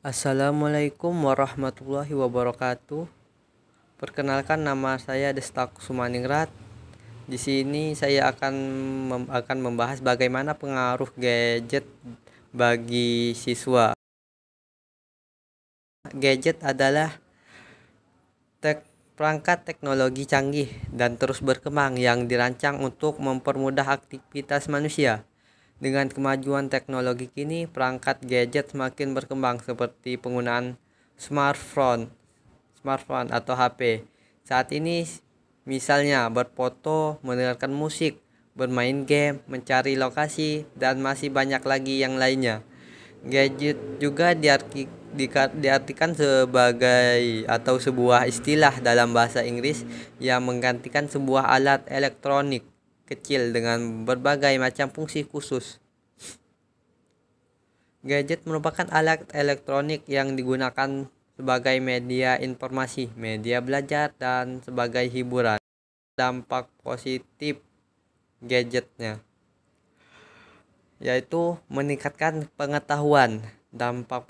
Assalamualaikum warahmatullahi wabarakatuh. Perkenalkan, nama saya Desta Kusumaningrat. Di sini saya akan membahas bagaimana pengaruh gadget bagi siswa. Gadget adalah perangkat teknologi canggih dan terus berkembang yang dirancang untuk mempermudah aktivitas manusia. Dengan kemajuan teknologi kini, perangkat gadget semakin berkembang seperti penggunaan smartphone atau HP. Saat ini misalnya berfoto, mendengarkan musik, bermain game, mencari lokasi, dan masih banyak lagi yang lainnya. Gadget juga diartikan sebagai atau sebuah istilah dalam bahasa Inggris yang menggantikan sebuah alat elektronik kecil dengan berbagai macam fungsi khusus. Gadget merupakan alat elektronik yang digunakan sebagai media informasi, media belajar, dan sebagai hiburan. Dampak positif gadgetnya yaitu meningkatkan pengetahuan. Dampak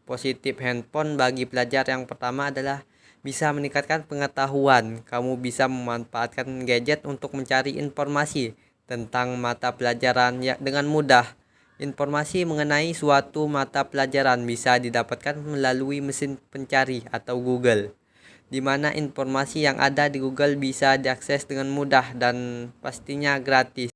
positif handphone bagi pelajar yang pertama adalah bisa meningkatkan pengetahuan. Kamu bisa memanfaatkan gadget untuk mencari informasi tentang mata pelajaran dengan mudah. Informasi mengenai suatu mata pelajaran bisa didapatkan melalui mesin pencari atau Google, di mana informasi yang ada di Google bisa diakses dengan mudah dan pastinya gratis.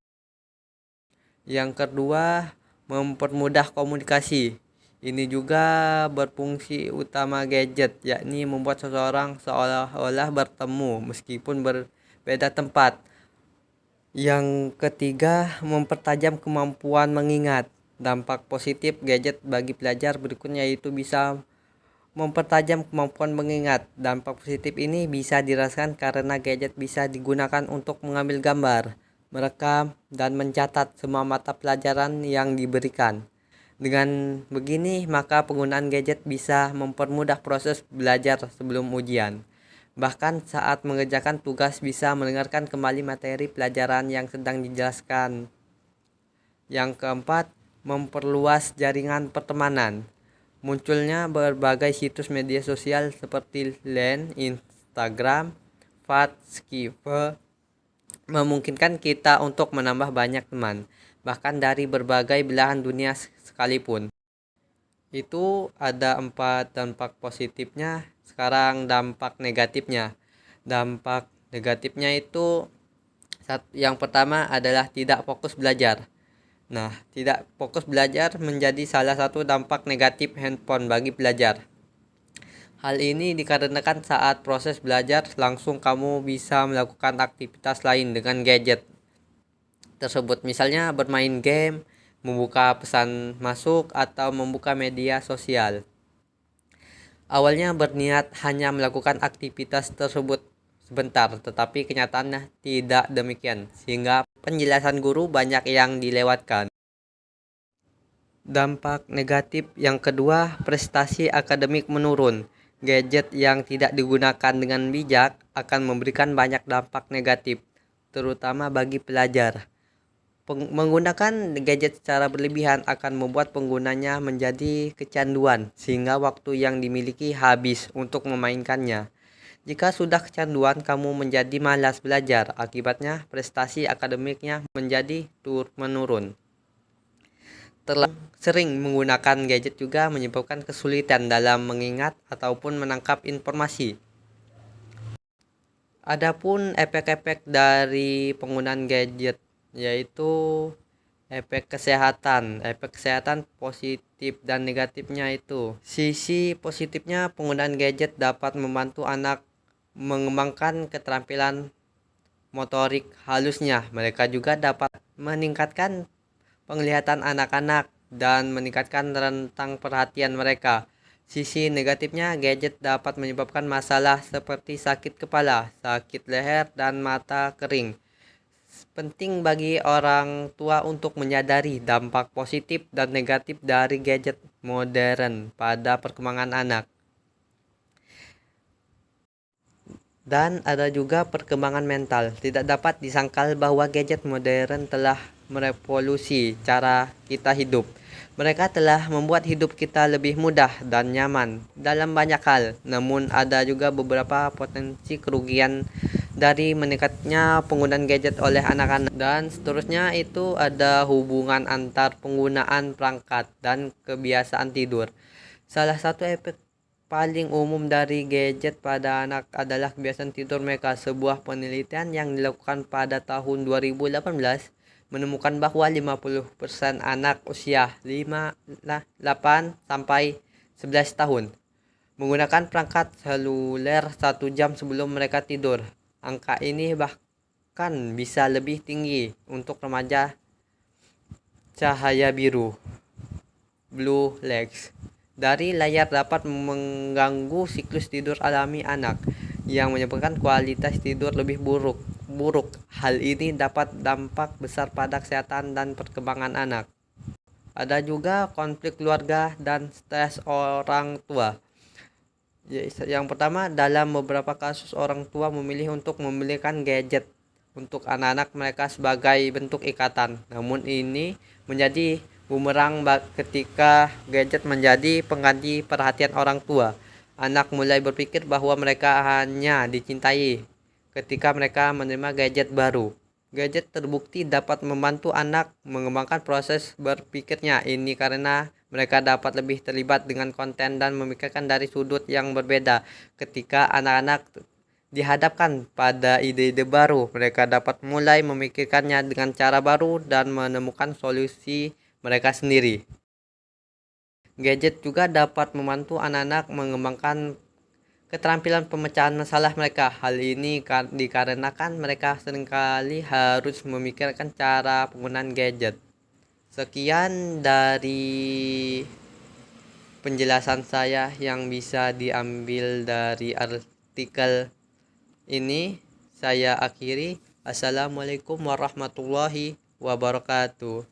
Yang kedua, mempermudah komunikasi. Ini juga berfungsi utama gadget, yakni membuat seseorang seolah-olah bertemu meskipun berbeda tempat. Yang ketiga, mempertajam kemampuan mengingat. Dampak positif gadget bagi pelajar berikutnya yaitu bisa mempertajam kemampuan mengingat. Dampak positif ini bisa dirasakan karena gadget bisa digunakan untuk mengambil gambar, merekam, dan mencatat semua mata pelajaran yang diberikan. Dengan begini, maka penggunaan gadget bisa mempermudah proses belajar sebelum ujian. Bahkan saat mengerjakan tugas bisa mendengarkan kembali materi pelajaran yang sedang dijelaskan. Yang keempat, memperluas jaringan pertemanan. Munculnya berbagai situs media sosial seperti Line, Instagram, Skive memungkinkan kita untuk menambah banyak teman, bahkan dari berbagai belahan dunia sekalipun. Itu ada 4 dampak positifnya. Sekarang dampak negatifnya. Dampak negatifnya itu yang pertama adalah tidak fokus belajar. Nah, tidak fokus belajar menjadi salah satu dampak negatif handphone bagi pelajar. Hal ini dikarenakan saat proses belajar langsung kamu bisa melakukan aktivitas lain dengan gadget tersebut, misalnya bermain game, membuka pesan masuk, atau membuka media sosial. Awalnya berniat hanya melakukan aktivitas tersebut sebentar, tetapi kenyataannya tidak demikian, sehingga penjelasan guru banyak yang dilewatkan. Dampak negatif yang kedua, prestasi akademik menurun. Gadget yang tidak digunakan dengan bijak akan memberikan banyak dampak negatif, terutama bagi pelajar. Menggunakan gadget secara berlebihan akan membuat penggunanya menjadi kecanduan, sehingga waktu yang dimiliki habis untuk memainkannya. Jika sudah kecanduan, kamu menjadi malas belajar. Akibatnya, prestasi akademiknya menjadi menurun. Terlalu sering menggunakan gadget juga menyebabkan kesulitan dalam mengingat ataupun menangkap informasi. Adapun efek-efek dari penggunaan gadget yaitu efek kesehatan positif dan negatifnya itu. Sisi positifnya, penggunaan gadget dapat membantu anak mengembangkan keterampilan motorik halusnya. Mereka juga dapat meningkatkan penglihatan anak-anak dan meningkatkan rentang perhatian mereka. Sisi negatifnya, gadget dapat menyebabkan masalah seperti sakit kepala, sakit leher, dan mata kering. Penting bagi orang tua untuk menyadari dampak positif dan negatif dari gadget modern pada perkembangan anak. Dan ada juga perkembangan mental. Tidak dapat disangkal bahwa gadget modern telah merevolusi cara kita hidup. Mereka telah membuat hidup kita lebih mudah dan nyaman dalam banyak hal, namun ada juga beberapa potensi kerugian dari meningkatnya penggunaan gadget oleh anak-anak. Dan seterusnya itu ada hubungan antar penggunaan perangkat dan kebiasaan tidur. Salah satu efek paling umum dari gadget pada anak adalah kebiasaan tidur mereka. Sebuah penelitian yang dilakukan pada tahun 2018 menemukan bahwa 50% anak usia 8 sampai 11 tahun menggunakan perangkat seluler 1 jam sebelum mereka tidur. Angka ini bahkan bisa lebih tinggi untuk remaja cahaya biru blue lights dari layar dapat mengganggu siklus tidur alami anak yang menyebabkan kualitas tidur lebih buruk. Hal ini dapat dampak besar pada kesehatan dan perkembangan anak. Ada juga konflik keluarga dan stres orang tua. Yang pertama, dalam beberapa kasus orang tua memilih untuk membelikan gadget untuk anak-anak mereka sebagai bentuk ikatan. Namun ini menjadi bumerang ketika gadget menjadi pengganti perhatian orang tua. Anak mulai berpikir bahwa mereka hanya dicintai ketika mereka menerima gadget baru. Gadget terbukti dapat membantu anak mengembangkan proses berpikirnya. Ini karena mereka dapat lebih terlibat dengan konten dan memikirkan dari sudut yang berbeda. Ketika anak-anak dihadapkan pada ide-ide baru, mereka dapat mulai memikirkannya dengan cara baru dan menemukan solusi mereka sendiri. Gadget juga dapat membantu anak-anak mengembangkan keterampilan pemecahan masalah mereka. Hal ini dikarenakan mereka seringkali harus memikirkan cara penggunaan gadget. Sekian dari penjelasan saya yang bisa diambil dari artikel ini. Saya akhiri. Assalamualaikum warahmatullahi wabarakatuh.